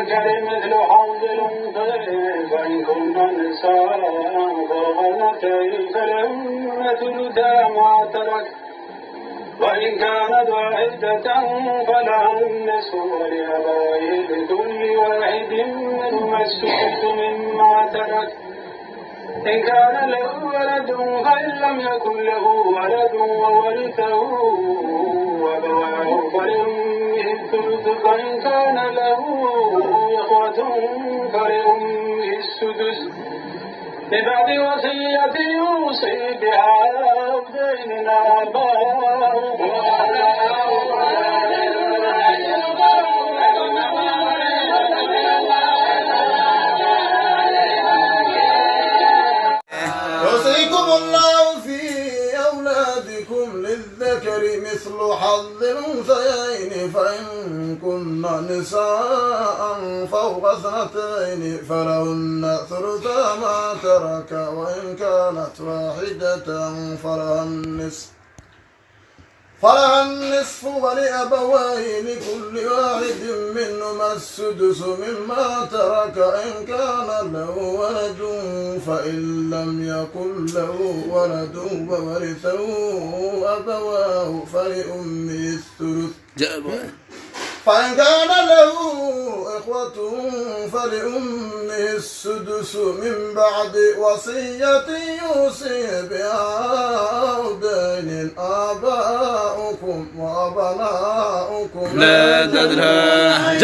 للذكر مثل حظ الأنثيين فإن كن نساء فوق اثنتين فلهن ثلثا ما ترك وإن كانت واحدة فلها النصف ولأبويه لكل واحد منهما السدس مما ترك إن كان له ولد فإن لم يكن له ولد وورثه أبواه فلأمه الثلث فإن كان له إخوة فلأمه السدس من بعد وصية يوصي بها أو دين آباؤه يوصيكم الله في أولادكم للذكر مثل حظ الأنثيين فإن كن نساء فوق اثنتين فلهن ثلثا ما ترك وإن كانت واحدة فلها النصف ولأبويه لكل واحد منهما السدس مما ترك إن كان له ولد فإن لم يكن له ولد وورثه أبواه فلأمه الثلث فإن كان له إخوة فلأمه السدس من بعد وصية يوصي بها أو دين آباؤكم وأبناؤكم لا تدرى